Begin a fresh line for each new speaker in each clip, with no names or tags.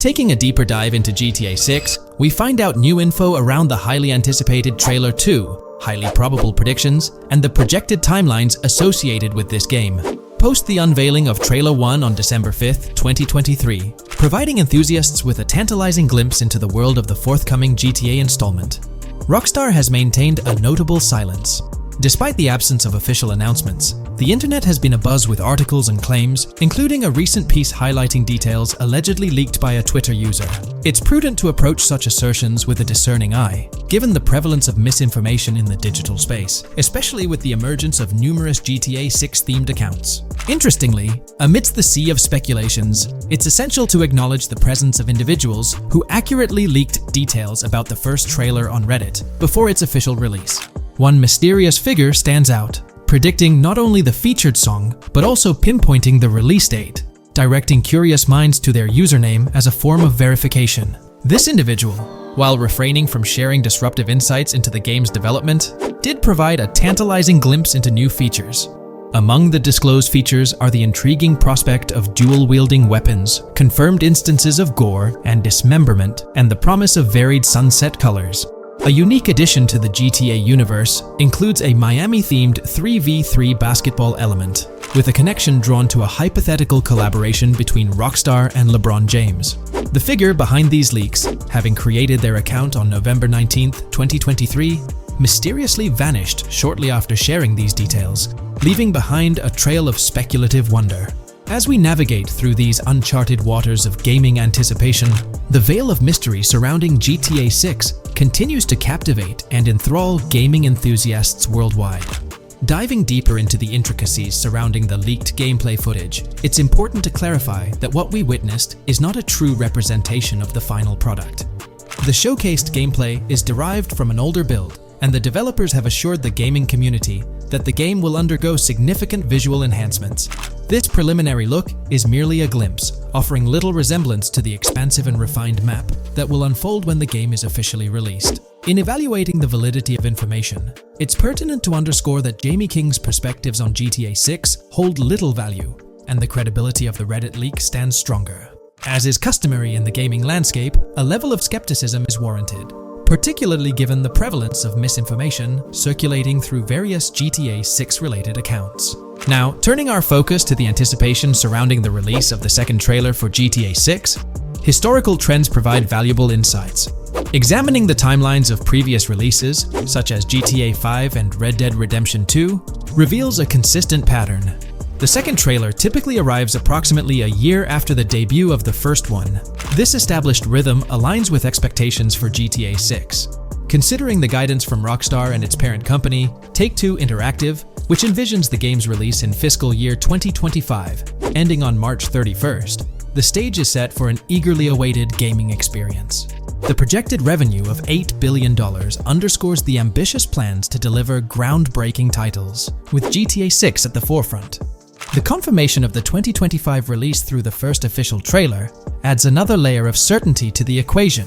Taking a deeper dive into GTA 6, we find out new info around the highly anticipated Trailer 2, highly probable predictions, and the projected timelines associated with this game. Post the unveiling of Trailer 1 on December 5th, 2023, providing enthusiasts with a tantalizing glimpse into the world of the forthcoming GTA installment. Rockstar has maintained a notable silence. Despite the absence of official announcements, the internet has been abuzz with articles and claims, including a recent piece highlighting details allegedly leaked by a Twitter user. It's prudent to approach such assertions with a discerning eye, given the prevalence of misinformation in the digital space, especially with the emergence of numerous GTA 6-themed accounts. Interestingly, amidst the sea of speculations, it's essential to acknowledge the presence of individuals who accurately leaked details about the first trailer on Reddit before its official release. One mysterious figure stands out, predicting not only the featured song, but also pinpointing the release date, directing curious minds to their username as a form of verification. This individual, while refraining from sharing disruptive insights into the game's development, did provide a tantalizing glimpse into new features. Among the disclosed features are the intriguing prospect of dual-wielding weapons, confirmed instances of gore and dismemberment, and the promise of varied sunset colors. A unique addition to the GTA universe includes a Miami-themed 3v3 basketball element, with a connection drawn to a hypothetical collaboration between Rockstar and LeBron James. The figure behind these leaks, having created their account on November 19, 2023, mysteriously vanished shortly after sharing these details, leaving behind a trail of speculative wonder. As we navigate through these uncharted waters of gaming anticipation, the veil of mystery surrounding GTA 6 continues to captivate and enthrall gaming enthusiasts worldwide. Diving deeper into the intricacies surrounding the leaked gameplay footage, it's important to clarify that what we witnessed is not a true representation of the final product. The showcased gameplay is derived from an older build, and the developers have assured the gaming community that the game will undergo significant visual enhancements. This preliminary look is merely a glimpse, offering little resemblance to the expansive and refined map that will unfold when the game is officially released. In evaluating the validity of information, it's pertinent to underscore that Jamie King's perspectives on GTA 6 hold little value, and the credibility of the Reddit leak stands stronger. As is customary in the gaming landscape, a level of skepticism is warranted, particularly given the prevalence of misinformation circulating through various GTA 6-related accounts. Now, turning our focus to the anticipation surrounding the release of the second trailer for GTA 6, historical trends provide valuable insights. Examining the timelines of previous releases, such as GTA 5 and Red Dead Redemption 2, reveals a consistent pattern. The second trailer typically arrives approximately a year after the debut of the first one. This established rhythm aligns with expectations for GTA 6. Considering the guidance from Rockstar and its parent company, Take-Two Interactive, which envisions the game's release in fiscal year 2025, ending on March 31st, the stage is set for an eagerly awaited gaming experience. The projected revenue of $8 billion underscores the ambitious plans to deliver groundbreaking titles, with GTA 6 at the forefront. The confirmation of the 2025 release through the first official trailer adds another layer of certainty to the equation.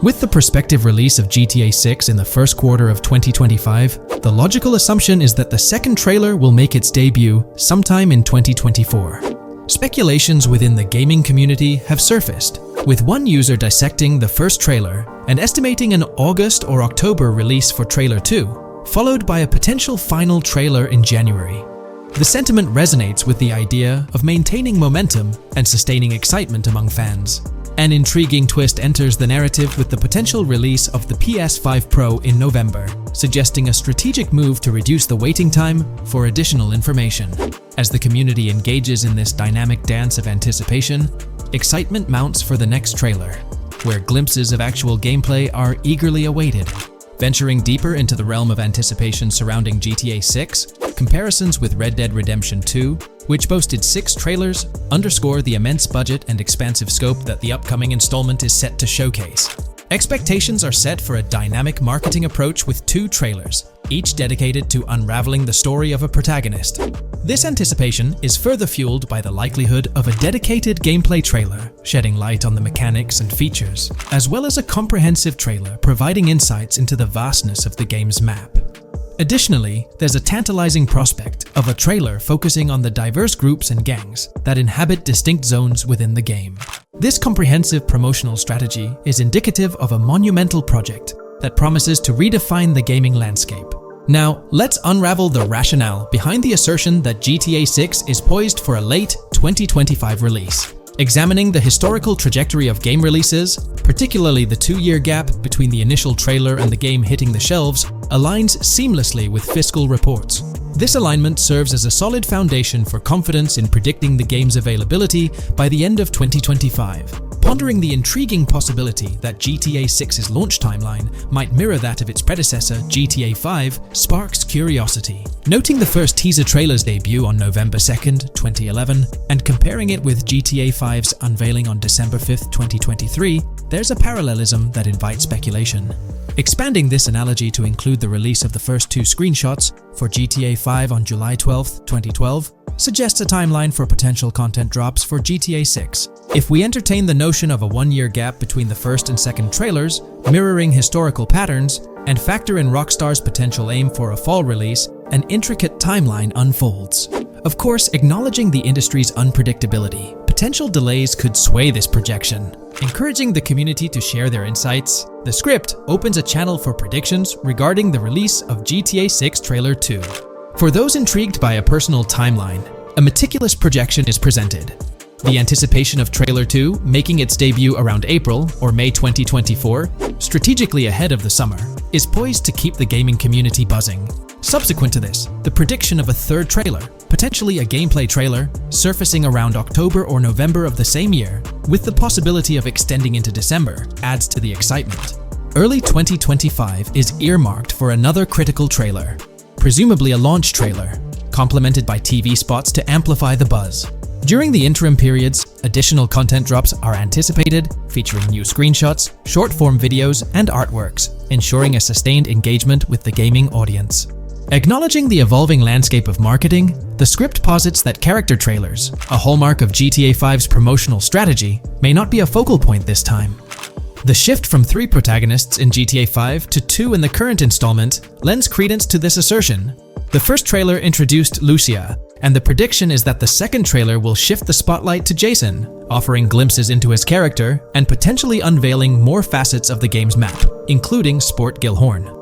With the prospective release of GTA 6 in the first quarter of 2025, the logical assumption is that the second trailer will make its debut sometime in 2024. Speculations within the gaming community have surfaced, with one user dissecting the first trailer and estimating an August or October release for Trailer 2, followed by a potential final trailer in January. The sentiment resonates with the idea of maintaining momentum and sustaining excitement among fans. An intriguing twist enters the narrative with the potential release of the PS5 Pro in November, suggesting a strategic move to reduce the waiting time for additional information. As the community engages in this dynamic dance of anticipation, excitement mounts for the next trailer, where glimpses of actual gameplay are eagerly awaited. Venturing deeper into the realm of anticipation surrounding GTA 6, comparisons with Red Dead Redemption 2, which boasted 6 trailers, underscore the immense budget and expansive scope that the upcoming installment is set to showcase. Expectations are set for a dynamic marketing approach with 2 trailers, each dedicated to unraveling the story of a protagonist. This anticipation is further fueled by the likelihood of a dedicated gameplay trailer, shedding light on the mechanics and features, as well as a comprehensive trailer providing insights into the vastness of the game's map. Additionally, there's a tantalizing prospect of a trailer focusing on the diverse groups and gangs that inhabit distinct zones within the game. This comprehensive promotional strategy is indicative of a monumental project that promises to redefine the gaming landscape. Now, let's unravel the rationale behind the assertion that GTA 6 is poised for a late 2025 release. Examining the historical trajectory of game releases, particularly the 2-year gap between the initial trailer and the game hitting the shelves, aligns seamlessly with fiscal reports. This alignment serves as a solid foundation for confidence in predicting the game's availability by the end of 2025. Pondering the intriguing possibility that GTA 6's launch timeline might mirror that of its predecessor, GTA 5, sparks curiosity. Noting the first teaser trailer's debut on November 2nd, 2011, and comparing it with GTA 5's unveiling on December 5th, 2023, there's a parallelism that invites speculation. Expanding this analogy to include the release of the first 2 screenshots for GTA 5 on July 12, 2012, suggests a timeline for potential content drops for GTA 6. If we entertain the notion of a 1-year gap between the first and second trailers, mirroring historical patterns, and factor in Rockstar's potential aim for a fall release, an intricate timeline unfolds. Of course, acknowledging the industry's unpredictability, potential delays could sway this projection. Encouraging the community to share their insights, the script opens a channel for predictions regarding the release of GTA 6 Trailer 2. For those intrigued by a personal timeline, a meticulous projection is presented. The anticipation of Trailer 2 making its debut around April or May 2024, strategically ahead of the summer, is poised to keep the gaming community buzzing. Subsequent to this, the prediction of a third trailer, potentially a gameplay trailer, surfacing around October or November of the same year, with the possibility of extending into December, adds to the excitement. Early 2025 is earmarked for another critical trailer, presumably a launch trailer, complemented by TV spots to amplify the buzz. During the interim periods, additional content drops are anticipated, featuring new screenshots, short-form videos, and artworks, ensuring a sustained engagement with the gaming audience. Acknowledging the evolving landscape of marketing, the script posits that character trailers, a hallmark of GTA 5's promotional strategy, may not be a focal point this time. The shift from 3 protagonists in GTA 5 to 2 in the current installment lends credence to this assertion. The first trailer introduced Lucia, and the prediction is that the second trailer will shift the spotlight to Jason, offering glimpses into his character and potentially unveiling more facets of the game's map, including Sport Gilhorn.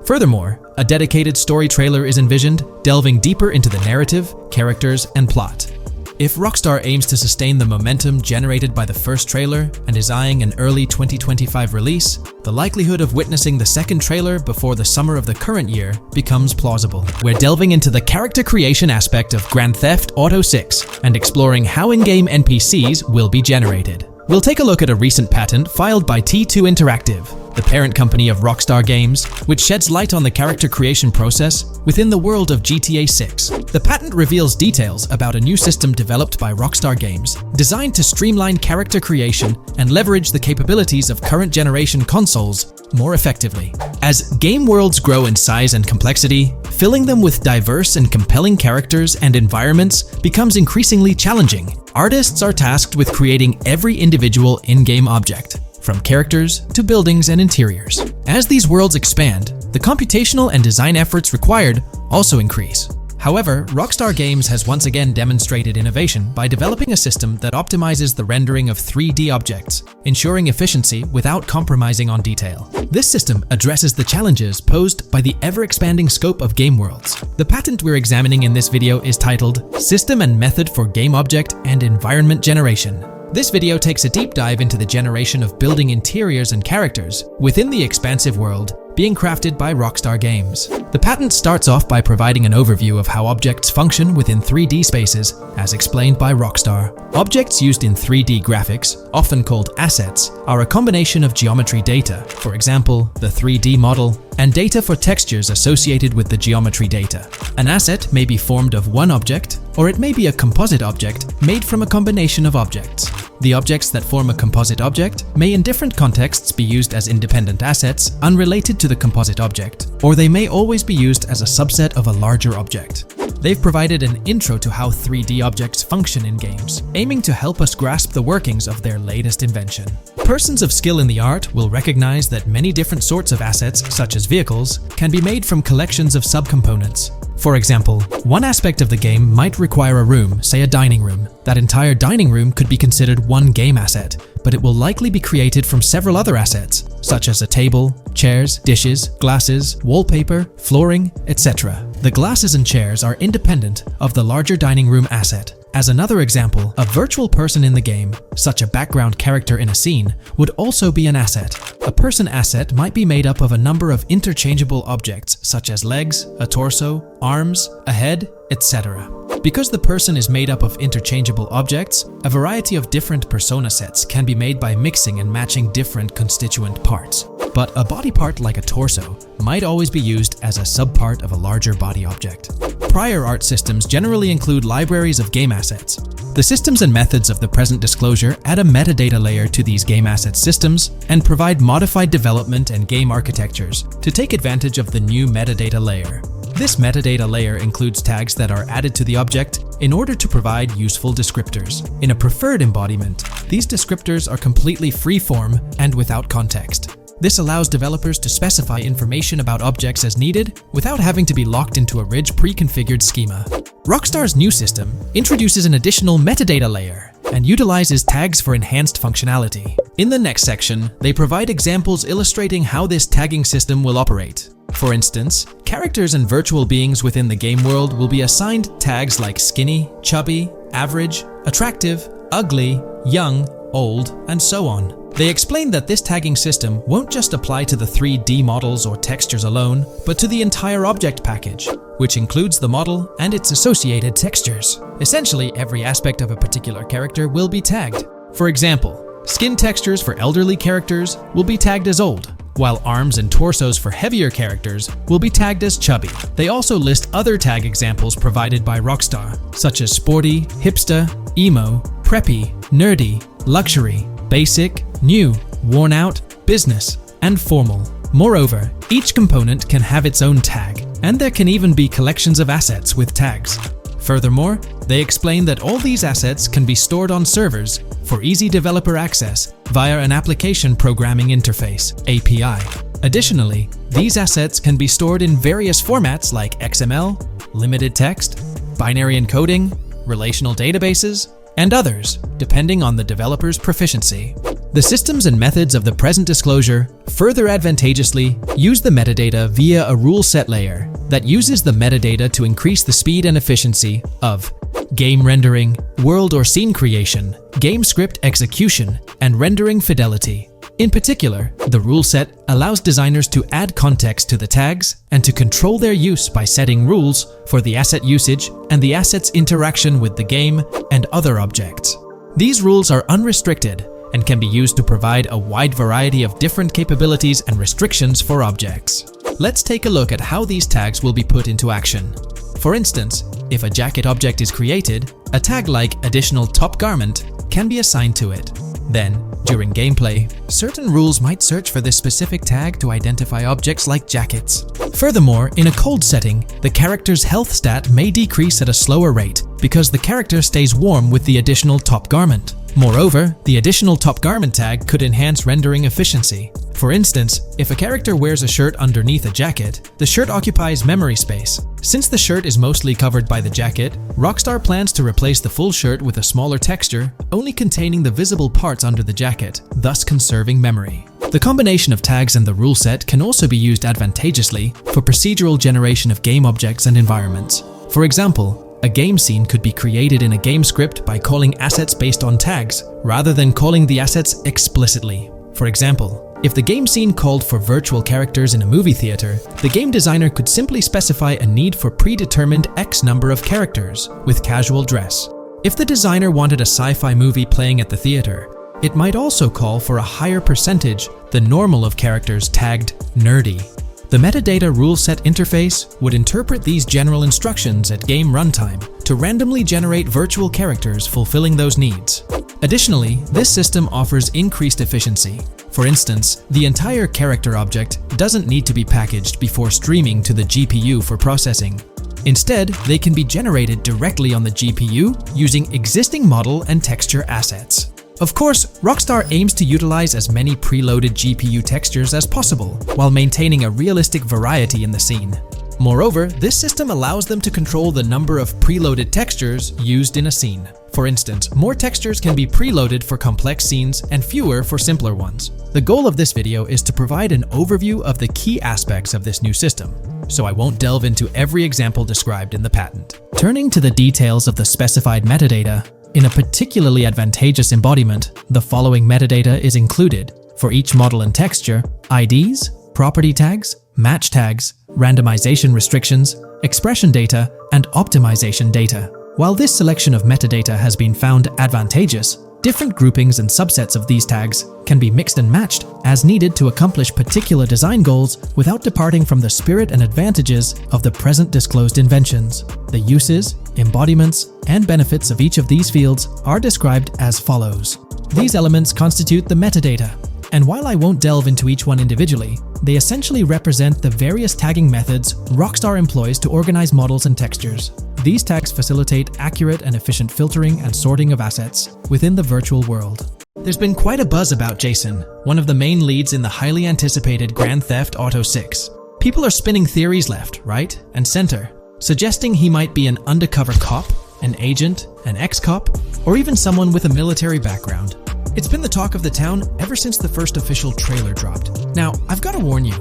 Furthermore, a dedicated story trailer is envisioned, delving deeper into the narrative, characters, and plot. If Rockstar aims to sustain the momentum generated by the first trailer and is eyeing an early 2025 release, the likelihood of witnessing the second trailer before the summer of the current year becomes plausible. We're delving into the character creation aspect of Grand Theft Auto 6 and exploring how in-game NPCs will be generated. We'll take a look at a recent patent filed by T2 Interactive, the parent company of Rockstar Games, which sheds light on the character creation process within the world of GTA 6. The patent reveals details about a new system developed by Rockstar Games, designed to streamline character creation and leverage the capabilities of current generation consoles more effectively. As game worlds grow in size and complexity, filling them with diverse and compelling characters and environments becomes increasingly challenging. Artists are tasked with creating every individual in-game object, from characters to buildings and interiors. As these worlds expand, the computational and design efforts required also increase. However, Rockstar Games has once again demonstrated innovation by developing a system that optimizes the rendering of 3D objects, ensuring efficiency without compromising on detail. This system addresses the challenges posed by the ever-expanding scope of game worlds. The patent we're examining in this video is titled System and Method for Game Object and Environment Generation. This video takes a deep dive into the generation of building interiors and characters within the expansive world being crafted by Rockstar Games. The patent starts off by providing an overview of how objects function within 3D spaces, as explained by Rockstar. Objects used in 3D graphics, often called assets, are a combination of geometry data, for example, the 3D model, and data for textures associated with the geometry data. An asset may be formed of one object, or it may be a composite object made from a combination of objects. The objects that form a composite object may in different contexts be used as independent assets unrelated to the composite object, or they may always be used as a subset of a larger object. they've provided an intro to how 3D objects function in games, aiming to help us grasp the workings of their latest invention. Persons of skill in the art will recognize that many different sorts of assets, such as vehicles, can be made from collections of subcomponents. For example, one aspect of the game might require a room, say a dining room. That entire dining room could be considered one game asset, but it will likely be created from several other assets, such as a table, chairs, dishes, glasses, wallpaper, flooring, etc. The glasses and chairs are independent of the larger dining room asset. As another example, a virtual person in the game, such a background character in a scene, would also be an asset. A person asset might be made up of a number of interchangeable objects, such as legs, a torso, arms, a head, etc. Because the person is made up of interchangeable objects, a variety of different persona sets can be made by mixing and matching different constituent parts. But a body part like a torso might always be used as a subpart of a larger body object. Prior art systems generally include libraries of game assets. The systems and methods of the present disclosure add a metadata layer to these game asset systems and provide modified development and game architectures to take advantage of the new metadata layer. This metadata layer includes tags that are added to the object in order to provide useful descriptors. In a preferred embodiment, these descriptors are completely free-form and without context. This allows developers to specify information about objects as needed without having to be locked into a rich pre-configured schema. Rockstar's new system introduces an additional metadata layer and utilizes tags for enhanced functionality. In the next section, they provide examples illustrating how this tagging system will operate. For instance, characters and virtual beings within the game world will be assigned tags like skinny, chubby, average, attractive, ugly, young, old, and so on. They explain that this tagging system won't just apply to the 3D models or textures alone, but to the entire object package, which includes the model and its associated textures. Essentially, every aspect of a particular character will be tagged. For example, skin textures for elderly characters will be tagged as old, while arms and torsos for heavier characters will be tagged as chubby. They also list other tag examples provided by Rockstar, such as sporty, hipster, emo, preppy, nerdy, luxury, basic, new, worn out, business, and formal. Moreover, each component can have its own tag, and there can even be collections of assets with tags. Furthermore, they explain that all these assets can be stored on servers for easy developer access via an application programming interface (API). Additionally, these assets can be stored in various formats like XML, limited text, binary encoding, relational databases, and others, depending on the developer's proficiency. The systems and methods of the present disclosure further advantageously use the metadata via a rule set layer that uses the metadata to increase the speed and efficiency of game rendering, world or scene creation, game script execution, and rendering fidelity. In particular, the rule set allows designers to add context to the tags and to control their use by setting rules for the asset usage and the asset's interaction with the game and other objects. These rules are unrestricted and can be used to provide a wide variety of different capabilities and restrictions for objects. Let's take a look at how these tags will be put into action. For instance, if a jacket object is created, a tag like additional top garment can be assigned to it. Then, during gameplay, certain rules might search for this specific tag to identify objects like jackets. Furthermore, in a cold setting, the character's health stat may decrease at a slower rate because the character stays warm with the additional top garment. Moreover, the additional top garment tag could enhance rendering efficiency. For instance, if a character wears a shirt underneath a jacket, the shirt occupies memory space. Since the shirt is mostly covered by the jacket, Rockstar plans to replace the full shirt with a smaller texture, only containing the visible parts under the jacket, thus conserving memory. The combination of tags and the rule set can also be used advantageously for procedural generation of game objects and environments. For example, a game scene could be created in a game script by calling assets based on tags, rather than calling the assets explicitly. For example, if the game scene called for virtual characters in a movie theater, the game designer could simply specify a need for predetermined X number of characters with casual dress. If the designer wanted a sci-fi movie playing at the theater, it might also call for a higher percentage than normal of characters tagged nerdy. The metadata rule set interface would interpret these general instructions at game runtime to randomly generate virtual characters fulfilling those needs. Additionally, this system offers increased efficiency. For instance, the entire character object doesn't need to be packaged before streaming to the GPU for processing. Instead, they can be generated directly on the GPU using existing model and texture assets. Of course, Rockstar aims to utilize as many preloaded GPU textures as possible, while maintaining a realistic variety in the scene. Moreover, this system allows them to control the number of preloaded textures used in a scene. For instance, more textures can be preloaded for complex scenes and fewer for simpler ones. The goal of this video is to provide an overview of the key aspects of this new system, so I won't delve into every example described in the patent. Turning to the details of the specified metadata, in a particularly advantageous embodiment, the following metadata is included for each model and texture: IDs, property tags, match tags, randomization restrictions, expression data, and optimization data. While this selection of metadata has been found advantageous, different groupings and subsets of these tags can be mixed and matched as needed to accomplish particular design goals without departing from the spirit and advantages of the present disclosed inventions. The uses, embodiments, and benefits of each of these fields are described as follows. These elements constitute the metadata, and while I won't delve into each one individually, they essentially represent the various tagging methods Rockstar employs to organize models and textures. These tags facilitate accurate and efficient filtering and sorting of assets within the virtual world. There's been quite a buzz about Jason, one of the main leads in the highly anticipated Grand Theft Auto 6. People are spinning theories left, right, and center, suggesting he might be an undercover cop, an agent, an ex-cop, or even someone with a military background. It's been the talk of the town ever since the first official trailer dropped. Now, I've got to warn you,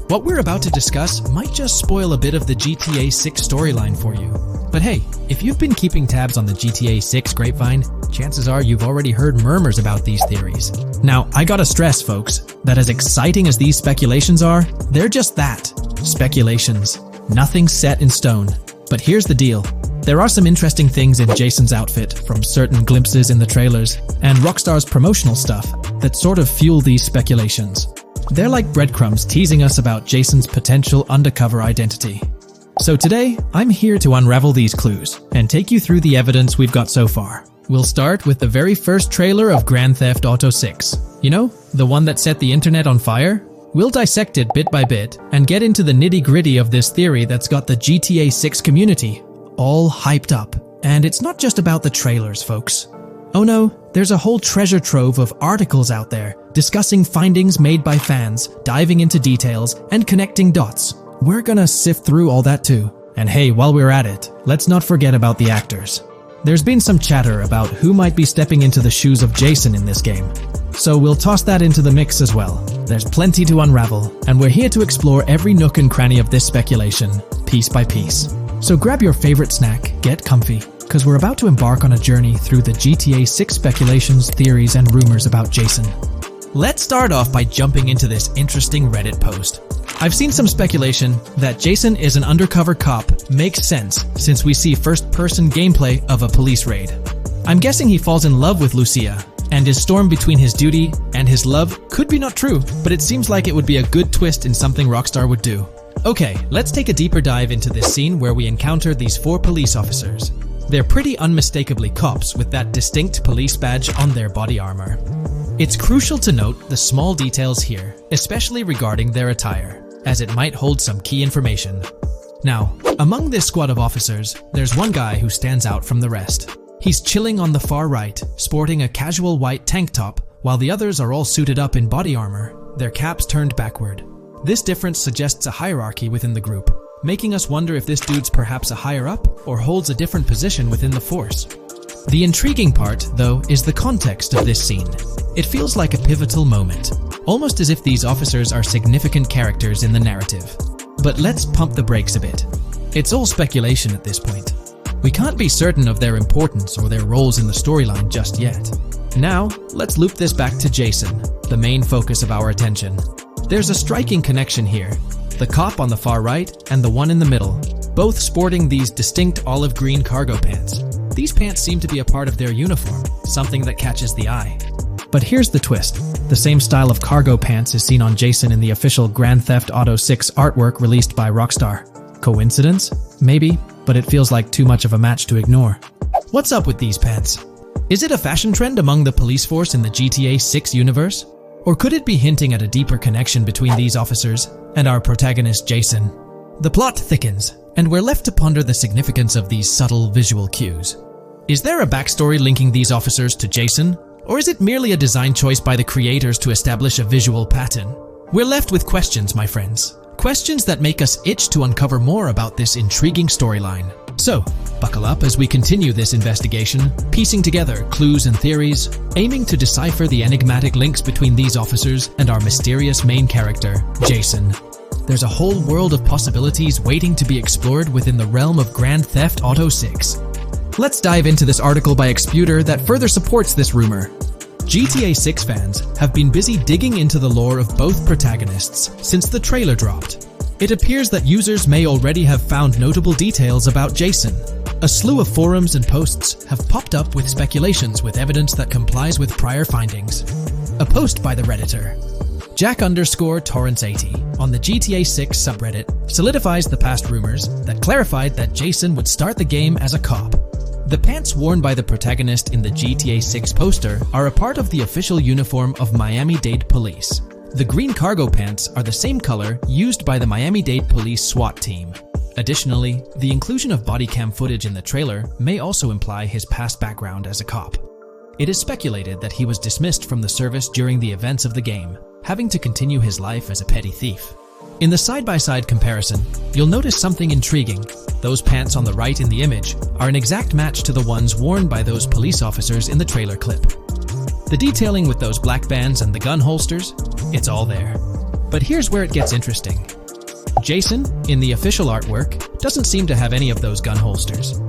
what we're about to discuss might just spoil a bit of the GTA 6 storyline for you. But hey, if you've been keeping tabs on the GTA 6 grapevine, chances are you've already heard murmurs about these theories. Now, I gotta stress, folks, that as exciting as these speculations are, they're just that, speculations. Nothing's set in stone. But here's the deal. There are some interesting things in Jason's outfit from certain glimpses in the trailers and Rockstar's promotional stuff that sort of fuel these speculations. They're like breadcrumbs teasing us about Jason's potential undercover identity. So today, I'm here to unravel these clues and take you through the evidence we've got so far. We'll start with the very first trailer of Grand Theft Auto 6. You know, the one that set the internet on fire? We'll dissect it bit by bit and get into the nitty-gritty of this theory that's got the GTA 6 community all hyped up. And it's not just about the trailers, folks. Oh no, there's a whole treasure trove of articles out there discussing findings made by fans, diving into details, and connecting dots. We're gonna sift through all that too. And hey, while we're at it, let's not forget about the actors. There's been some chatter about who might be stepping into the shoes of Jason in this game, so we'll toss that into the mix as well. There's plenty to unravel, and we're here to explore every nook and cranny of this speculation, piece by piece. So grab your favorite snack, get comfy, because we're about to embark on a journey through the GTA 6 speculations, theories, and rumors about Jason. Let's start off by jumping into this interesting Reddit post. I've seen some speculation that Jason is an undercover cop makes sense since we see first-person gameplay of a police raid. I'm guessing he falls in love with Lucia, and his storm between his duty and his love could be not true, but it seems like it would be a good twist in something Rockstar would do. Okay, let's take a deeper dive into this scene where we encounter these 4 police officers. They're pretty unmistakably cops with that distinct police badge on their body armor. It's crucial to note the small details here, especially regarding their attire, as it might hold some key information. Now, among this squad of officers, there's one guy who stands out from the rest. He's chilling on the far right, sporting a casual white tank top, while the others are all suited up in body armor, their caps turned backward. This difference suggests a hierarchy within the group, making us wonder if this dude's perhaps a higher up or holds a different position within the force. The intriguing part, though, is the context of this scene. It feels like a pivotal moment, almost as if these officers are significant characters in the narrative. But let's pump the brakes a bit. It's all speculation at this point. We can't be certain of their importance or their roles in the storyline just yet. Now, let's loop this back to Jason, the main focus of our attention. There's a striking connection here. The cop on the far right and the one in the middle, both sporting these distinct olive green cargo pants. These pants seem to be a part of their uniform, something that catches the eye. But here's the twist. The same style of cargo pants is seen on Jason in the official Grand Theft Auto 6 artwork released by Rockstar. Coincidence? Maybe, but it feels like too much of a match to ignore. What's up with these pants? Is it a fashion trend among the police force in the GTA 6 universe? Or could it be hinting at a deeper connection between these officers and our protagonist Jason? The plot thickens, and we're left to ponder the significance of these subtle visual cues. Is there a backstory linking these officers to Jason? Or is it merely a design choice by the creators to establish a visual pattern? We're left with questions, my friends. Questions that make us itch to uncover more about this intriguing storyline. So, buckle up as we continue this investigation, piecing together clues and theories, aiming to decipher the enigmatic links between these officers and our mysterious main character, Jason. There's a whole world of possibilities waiting to be explored within the realm of Grand Theft Auto 6. Let's dive into this article by Exputer that further supports this rumor. GTA 6 fans have been busy digging into the lore of both protagonists since the trailer dropped. It appears that users may already have found notable details about Jason. A slew of forums and posts have popped up with speculations with evidence that complies with prior findings. A post by the Redditor, Jack_Torrance80, on the GTA 6 subreddit solidifies the past rumors that clarified that Jason would start the game as a cop. The pants worn by the protagonist in the GTA 6 poster are a part of the official uniform of Miami-Dade Police. The green cargo pants are the same color used by the Miami-Dade Police SWAT team. Additionally, the inclusion of body cam footage in the trailer may also imply his past background as a cop. It is speculated that he was dismissed from the service during the events of the game, having to continue his life as a petty thief. In the side-by-side comparison, you'll notice something intriguing. Those pants on the right in the image are an exact match to the ones worn by those police officers in the trailer clip. The detailing with those black bands and the gun holsters, it's all there. But here's where it gets interesting. Jason, in the official artwork, doesn't seem to have any of those gun holsters.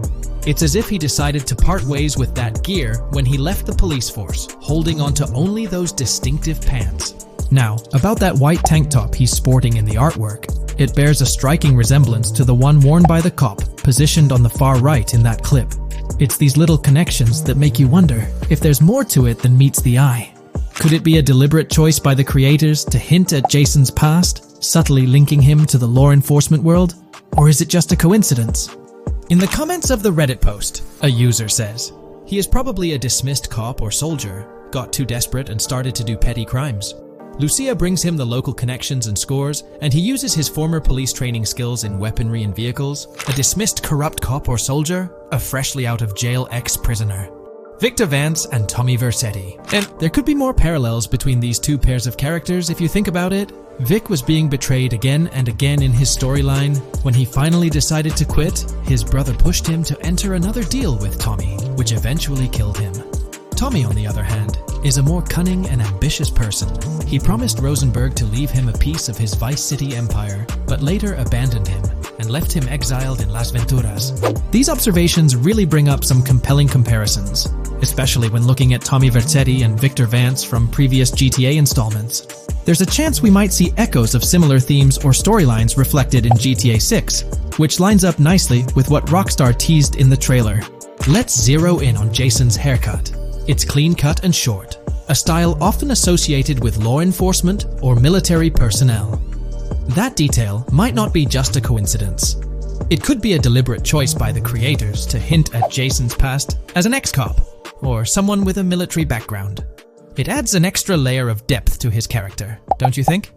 It's as if he decided to part ways with that gear when he left the police force, holding onto only those distinctive pants. Now, about that white tank top he's sporting in the artwork, it bears a striking resemblance to the one worn by the cop, positioned on the far right in that clip. It's these little connections that make you wonder if there's more to it than meets the eye. Could it be a deliberate choice by the creators to hint at Jason's past, subtly linking him to the law enforcement world? Or is it just a coincidence? In the comments of the Reddit post, a user says, he is probably a dismissed cop or soldier, got too desperate and started to do petty crimes. Lucia brings him the local connections and scores, and he uses his former police training skills in weaponry and vehicles. A dismissed corrupt cop or soldier, a freshly out of jail ex-prisoner. Victor Vance and Tommy Vercetti. And there could be more parallels between these two pairs of characters if you think about it. Vic was being betrayed again and again in his storyline. When he finally decided to quit, his brother pushed him to enter another deal with Tommy, which eventually killed him. Tommy, on the other hand, is a more cunning and ambitious person. He promised Rosenberg to leave him a piece of his Vice City empire, but later abandoned him and left him exiled in Las Venturas. These observations really bring up some compelling comparisons, especially when looking at Tommy Vercetti and Victor Vance from previous GTA installments. There's a chance we might see echoes of similar themes or storylines reflected in GTA 6, which lines up nicely with what Rockstar teased in the trailer. Let's zero in on Jason's haircut. It's clean cut and short, a style often associated with law enforcement or military personnel. That detail might not be just a coincidence. It could be a deliberate choice by the creators to hint at Jason's past as an ex-cop or someone with a military background. It adds an extra layer of depth to his character, don't you think?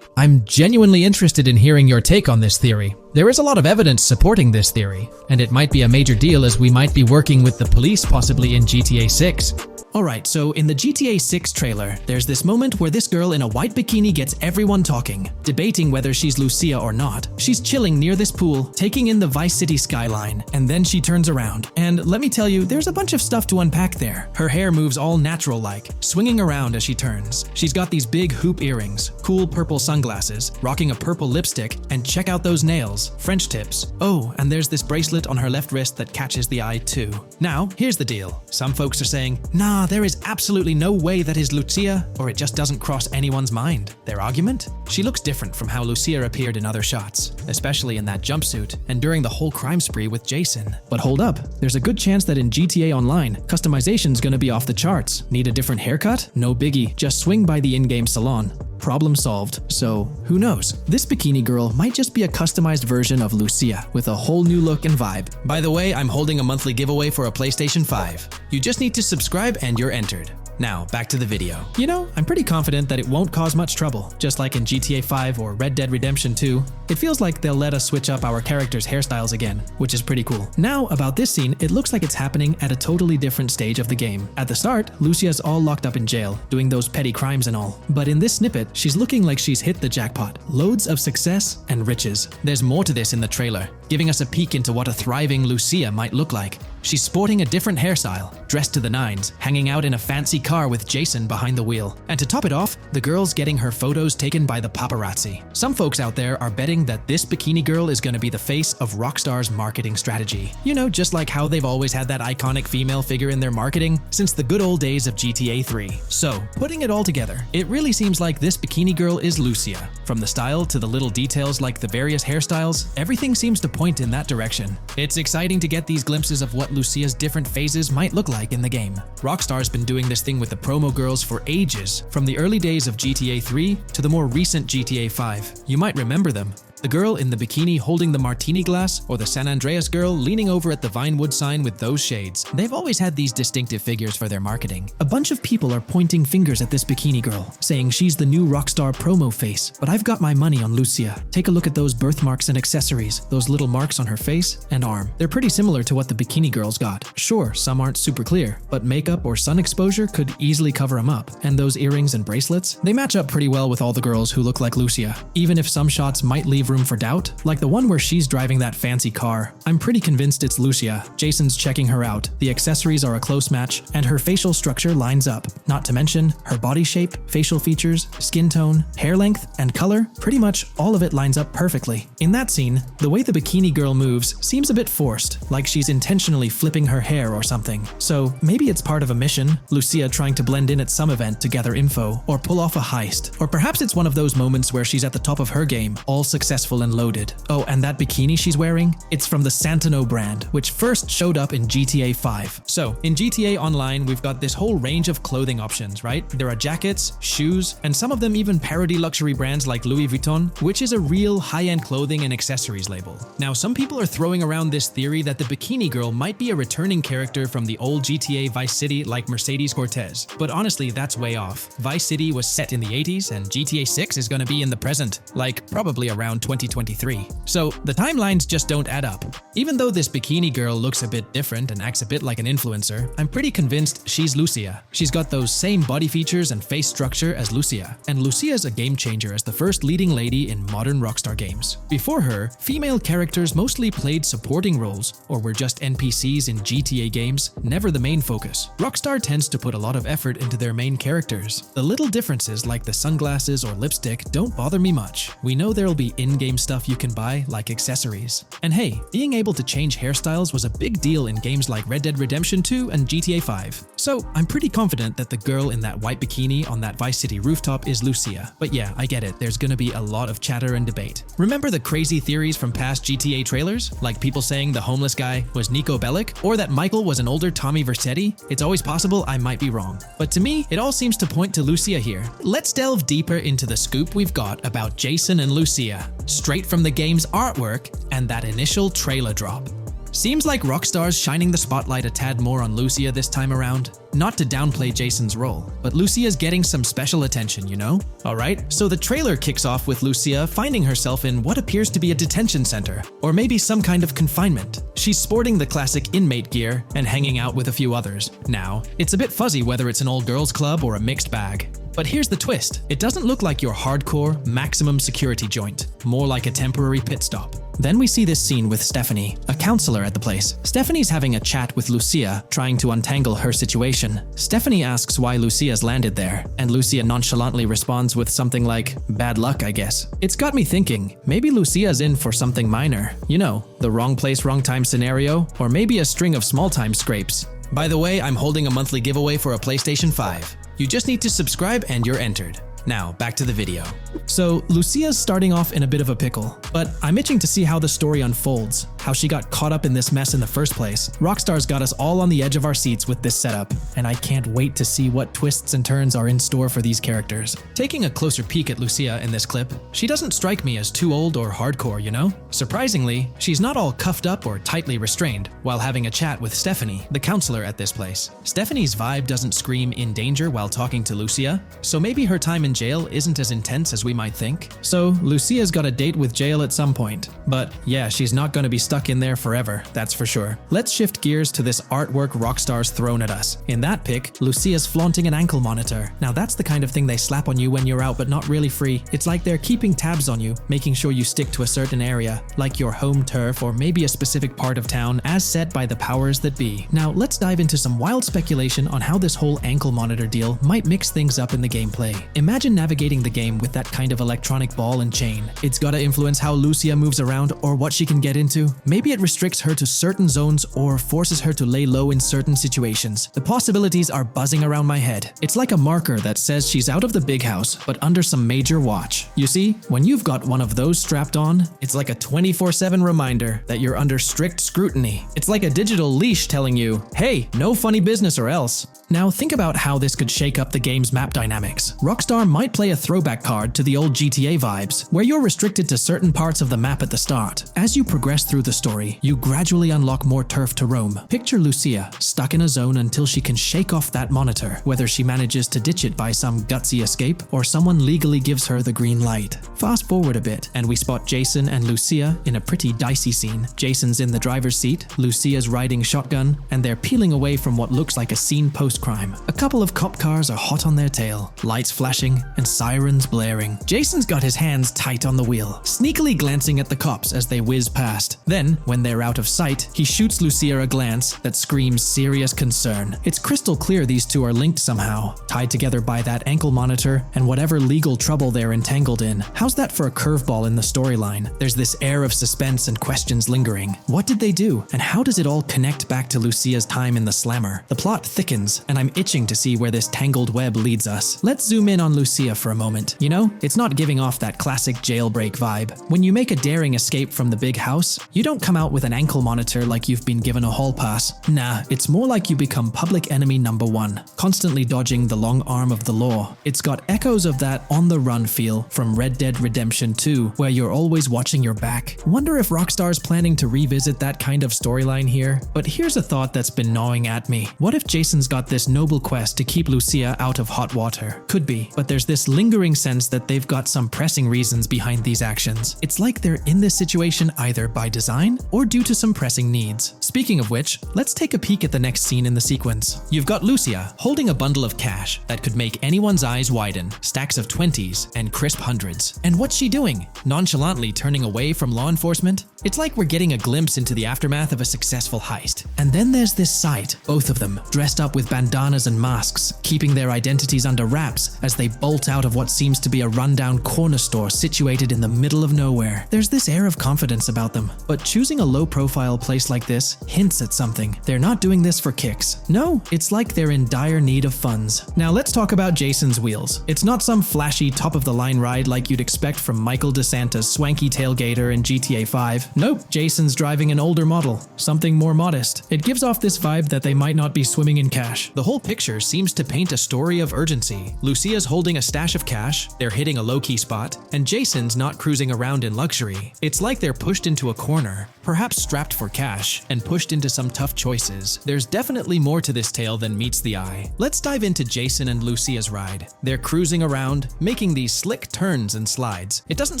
I'm genuinely interested in hearing your take on this theory. There is a lot of evidence supporting this theory, and it might be a major deal as we might be working with the police possibly in GTA 6. Alright, so in the GTA 6 trailer, there's this moment where this girl in a white bikini gets everyone talking, debating whether she's Lucia or not. She's chilling near this pool, taking in the Vice City skyline, and then she turns around. And let me tell you, there's a bunch of stuff to unpack there. Her hair moves all natural-like, swinging around as she turns. She's got these big hoop earrings, cool purple sunglasses, rocking a purple lipstick, and check out those nails, French tips. Oh, and there's this bracelet on her left wrist that catches the eye too. Now, here's the deal. Some folks are saying, nah, there is absolutely no way that is Lucia, or it just doesn't cross anyone's mind. Their argument? She looks different from how Lucia appeared in other shots, especially in that jumpsuit and during the whole crime spree with Jason. But hold up, there's a good chance that in GTA Online, customization's gonna be off the charts. Need a different haircut? No biggie, just swing by the in-game salon. Problem solved. So, who knows? This bikini girl might just be a customized version of Lucia with a whole new look and vibe. By the way, I'm holding a monthly giveaway for a PlayStation 5. You just need to subscribe and you're entered. Now, back to the video. You know, I'm pretty confident that it won't cause much trouble, just like in GTA 5 or Red Dead Redemption 2. It feels like they'll let us switch up our characters' hairstyles again, which is pretty cool. Now, about this scene, it looks like it's happening at a totally different stage of the game. At the start, Lucia's all locked up in jail, doing those petty crimes and all. But in this snippet, she's looking like she's hit the jackpot. Loads of success and riches. There's more to this in the trailer, giving us a peek into what a thriving Lucia might look like. She's sporting a different hairstyle, dressed to the nines, hanging out in a fancy car with Jason behind the wheel. And to top it off, the girl's getting her photos taken by the paparazzi. Some folks out there are betting that this bikini girl is gonna be the face of Rockstar's marketing strategy. You know, just like how they've always had that iconic female figure in their marketing since the good old days of GTA 3. So, putting it all together, it really seems like this bikini girl is Lucia. From the style to the little details like the various hairstyles, everything seems to point in that direction. It's exciting to get these glimpses of what Lucia's different phases might look like in the game. Rockstar's been doing this thing with the promo girls for ages, from the early days of GTA 3 to the more recent GTA 5. You might remember them. The girl in the bikini holding the martini glass, or the San Andreas girl leaning over at the Vinewood sign with those shades. They've always had these distinctive figures for their marketing. A bunch of people are pointing fingers at this bikini girl, saying she's the new Rockstar promo face, but I've got my money on Lucia. Take a look at those birthmarks and accessories, those little marks on her face and arm. They're pretty similar to what the bikini girl's got. Sure, some aren't super clear, but makeup or sun exposure could easily cover them up. And those earrings and bracelets, they match up pretty well with all the girls who look like Lucia. Even if some shots might leave room for doubt, like the one where she's driving that fancy car. I'm pretty convinced it's Lucia. Jason's checking her out. The accessories are a close match, and her facial structure lines up. Not to mention, her body shape, facial features, skin tone, hair length, and color, pretty much all of it lines up perfectly. In that scene, the way the bikini girl moves seems a bit forced, like she's intentionally flipping her hair or something. So maybe it's part of a mission, Lucia trying to blend in at some event to gather info, or pull off a heist. Or perhaps it's one of those moments where she's at the top of her game, all successful and loaded. Oh, and that bikini she's wearing? It's from the Santino brand, which first showed up in GTA 5. So, in GTA Online, we've got this whole range of clothing options, right? There are jackets, shoes, and some of them even parody luxury brands like Louis Vuitton, which is a real high-end clothing and accessories label. Now, some people are throwing around this theory that the bikini girl might be a returning character from the old GTA Vice City like Mercedes Cortez, but honestly, that's way off. Vice City was set in the 80s, and GTA 6 is gonna be in the present, like probably around 2023. So the timelines just don't add up. Even though this bikini girl looks a bit different and acts a bit like an influencer, I'm pretty convinced she's Lucia. She's got those same body features and face structure as Lucia, and Lucia's a game changer as the first leading lady in modern Rockstar games. Before her, female characters mostly played supporting roles or were just NPCs in GTA games, never the main focus. Rockstar tends to put a lot of effort into their main characters. The little differences like the sunglasses or lipstick don't bother me much. We know there'll be in-game stuff you can buy, like accessories. And hey, being able to change hairstyles was a big deal in games like Red Dead Redemption 2 and GTA 5. So I'm pretty confident that the girl in that white bikini on that Vice City rooftop is Lucia. But yeah, I get it, there's gonna be a lot of chatter and debate. Remember the crazy theories from past GTA trailers? Like people saying the homeless guy was Nico Bellic, or that Michael was an older Tommy Vercetti? It's always possible I might be wrong. But to me, it all seems to point to Lucia here. Let's delve deeper into the scoop we've got about Jason and Lucia, straight from the game's artwork and that initial trailer drop. Seems like Rockstar's shining the spotlight a tad more on Lucia this time around. Not to downplay Jason's role, but Lucia's getting some special attention, you know? Alright, so the trailer kicks off with Lucia finding herself in what appears to be a detention center, or maybe some kind of confinement. She's sporting the classic inmate gear and hanging out with a few others. Now, it's a bit fuzzy whether it's an all-girls club or a mixed bag. But here's the twist. It doesn't look like your hardcore, maximum security joint, more like a temporary pit stop. Then we see this scene with Stephanie, a counselor at the place. Stephanie's having a chat with Lucia, trying to untangle her situation. Stephanie asks why Lucia's landed there, and Lucia nonchalantly responds with something like, "Bad luck, I guess." It's got me thinking, maybe Lucia's in for something minor. You know, the wrong place, wrong time scenario, or maybe a string of small-time scrapes. By the way, I'm holding a monthly giveaway for a PlayStation 5. You just need to subscribe and you're entered. Now, back to the video. So, Lucia's starting off in a bit of a pickle, but I'm itching to see how the story unfolds, how she got caught up in this mess in the first place. Rockstar's got us all on the edge of our seats with this setup, and I can't wait to see what twists and turns are in store for these characters. Taking a closer peek at Lucia in this clip, she doesn't strike me as too old or hardcore, you know? Surprisingly, she's not all cuffed up or tightly restrained while having a chat with Stephanie, the counselor at this place. Stephanie's vibe doesn't scream in danger while talking to Lucia, so maybe her time in jail isn't as intense as we might think. So, Lucia's got a date with jail at some point. But yeah, she's not going to be stuck in there forever, that's for sure. Let's shift gears to this artwork Rockstar's thrown at us. In that pic, Lucia's flaunting an ankle monitor. Now that's the kind of thing they slap on you when you're out but not really free. It's like they're keeping tabs on you, making sure you stick to a certain area, like your home turf or maybe a specific part of town as set by the powers that be. Now let's dive into some wild speculation on how this whole ankle monitor deal might mix things up in the gameplay. Imagine navigating the game with that kind of electronic ball and chain. It's gotta influence how Lucia moves around or what she can get into. Maybe it restricts her to certain zones or forces her to lay low in certain situations. The possibilities are buzzing around my head. It's like a marker that says she's out of the big house, but under some major watch. You see, when you've got one of those strapped on, it's like a 24/7 reminder that you're under strict scrutiny. It's like a digital leash telling you, hey, no funny business or else. Now think about how this could shake up the game's map dynamics. Rockstar might play a throwback card to the old GTA vibes, where you're restricted to certain parts of the map at the start. As you progress through the story, you gradually unlock more turf to roam. Picture Lucia, stuck in a zone until she can shake off that monitor, whether she manages to ditch it by some gutsy escape, or someone legally gives her the green light. Fast forward a bit, and we spot Jason and Lucia in a pretty dicey scene. Jason's in the driver's seat, Lucia's riding shotgun, and they're peeling away from what looks like a scene post-crime. A couple of cop cars are hot on their tail, lights flashing, and sirens blaring. Jason's got his hands tight on the wheel, sneakily glancing at the cops as they whiz past. Then, when they're out of sight, he shoots Lucia a glance that screams serious concern. It's crystal clear these two are linked somehow, tied together by that ankle monitor and whatever legal trouble they're entangled in. How's that for a curveball in the storyline? There's this air of suspense and questions lingering. What did they do? And how does it all connect back to Lucia's time in the slammer? The plot thickens, and I'm itching to see where this tangled web leads us. Let's zoom in on Lucia for a moment. You know, it's not giving off that classic jailbreak vibe. When you make a daring escape from the big house, you don't come out with an ankle monitor like you've been given a hall pass. Nah, it's more like you become public enemy number one, constantly dodging the long arm of the law. It's got echoes of that on-the-run feel from Red Dead Redemption 2, where you're always watching your back. Wonder if Rockstar's planning to revisit that kind of storyline here? But here's a thought that's been gnawing at me. What if Jason's got this noble quest to keep Lucia out of hot water? Could be, but there's this lingering sense that they've got some pressing reasons behind these actions. It's like they're in this situation either by design or due to some pressing needs. Speaking of which, let's take a peek at the next scene in the sequence. You've got Lucia holding a bundle of cash that could make anyone's eyes widen, stacks of 20s and crisp hundreds. And what's she doing? Nonchalantly turning away from law enforcement? It's like we're getting a glimpse into the aftermath of a successful heist. And then there's this sight, both of them, dressed up with bandanas and masks, keeping their identities under wraps as they bolt out of what seems to be a rundown corner store situated in the middle of nowhere. There's this air of confidence about them, but choosing a low-profile place like this hints at something. They're not doing this for kicks. No, it's like they're in dire need of funds. Now let's talk about Jason's wheels. It's not some flashy top-of-the-line ride like you'd expect from Michael DeSanta's swanky tailgater in GTA 5. Nope, Jason's driving an older model, something more modest. It gives off this vibe that they might not be swimming in cash. The whole picture seems to paint a story of urgency. Lucia's holding a stash of cash, they're hitting a low-key spot, and Jason's not cruising around in luxury. It's like they're pushed into a corner, perhaps strapped for cash, and pushed into some tough choices. There's definitely more to this tale than meets the eye. Let's dive into Jason and Lucia's ride. They're cruising around, making these slick turns and slides. It doesn't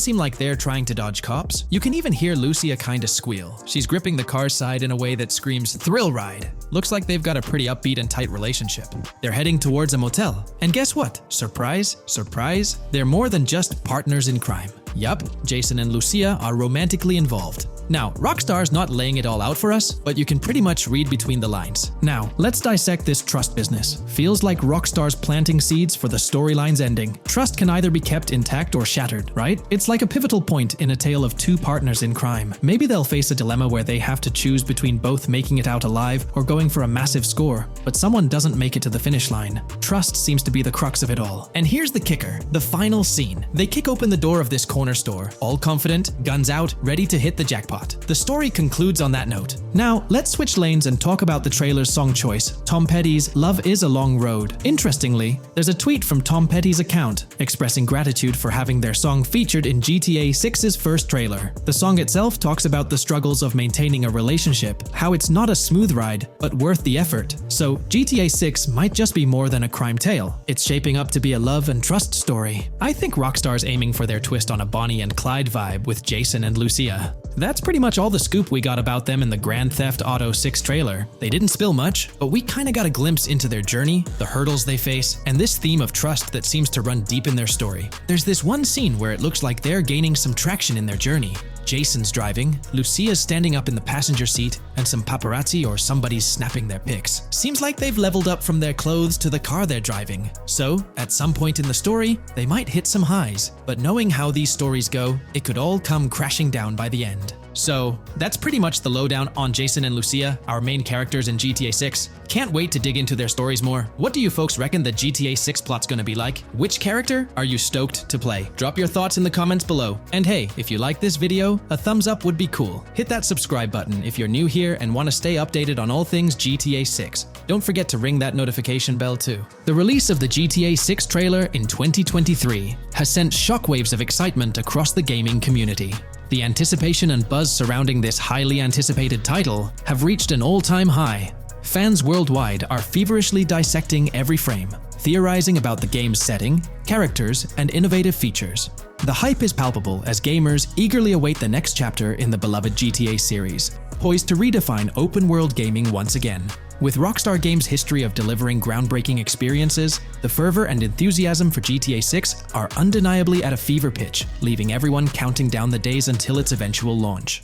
seem like they're trying to dodge cops. You can even hear Lucia kinda squeal. She's gripping the car's side in a way that screams thrill ride. Looks like they've got a pretty upbeat and tight relationship. They're heading towards a motel. And guess what? Surprise, surprise, they're more than just partners in crime. Yup, Jason and Lucia are romantically involved. Now, Rockstar's not laying it all out for us, but you can pretty much read between the lines. Now, let's dissect this trust business. Feels like Rockstar's planting seeds for the storyline's ending. Trust can either be kept intact or shattered, right? It's like a pivotal point in a tale of two partners in crime. Maybe they'll face a dilemma where they have to choose between both making it out alive or going for a massive score, but someone doesn't make it to the finish line. Trust seems to be the crux of it all. And here's the kicker, the final scene. They kick open the door of this corner store, all confident, guns out, ready to hit the jackpot. The story concludes on that note. Now, let's switch lanes and talk about the trailer's song choice, Tom Petty's Love Is a Long Road. Interestingly, there's a tweet from Tom Petty's account expressing gratitude for having their song featured in GTA 6's first trailer. The song itself talks about the struggles of maintaining a relationship, how it's not a smooth ride, but worth the effort. So, GTA 6 might just be more than a crime tale. It's shaping up to be a love and trust story. I think Rockstar's aiming for their twist on a Bonnie and Clyde vibe with Jason and Lucia. That's pretty much all the scoop we got about them in the Grand Theft Auto 6 trailer. They didn't spill much, but we kinda got a glimpse into their journey, the hurdles they face, and this theme of trust that seems to run deep in their story. There's this one scene where it looks like they're gaining some traction in their journey. Jason's driving, Lucia's standing up in the passenger seat, and some paparazzi or somebody's snapping their pics. Seems like they've leveled up from their clothes to the car they're driving. So, at some point in the story, they might hit some highs. But knowing how these stories go, it could all come crashing down by the end. So, that's pretty much the lowdown on Jason and Lucia, our main characters in GTA 6. Can't wait to dig into their stories more. What do you folks reckon the GTA 6 plot's gonna be like? Which character are you stoked to play? Drop your thoughts in the comments below. And hey, if you like this video, a thumbs up would be cool. Hit that subscribe button if you're new here and want to stay updated on all things GTA 6. Don't forget to ring that notification bell too. The release of the GTA 6 trailer in 2023 has sent shockwaves of excitement across the gaming community. The anticipation and buzz surrounding this highly anticipated title have reached an all-time high. Fans worldwide are feverishly dissecting every frame, theorizing about the game's setting, characters, and innovative features. The hype is palpable as gamers eagerly await the next chapter in the beloved GTA series, poised to redefine open-world gaming once again. With Rockstar Games' history of delivering groundbreaking experiences, the fervor and enthusiasm for GTA 6 are undeniably at a fever pitch, leaving everyone counting down the days until its eventual launch.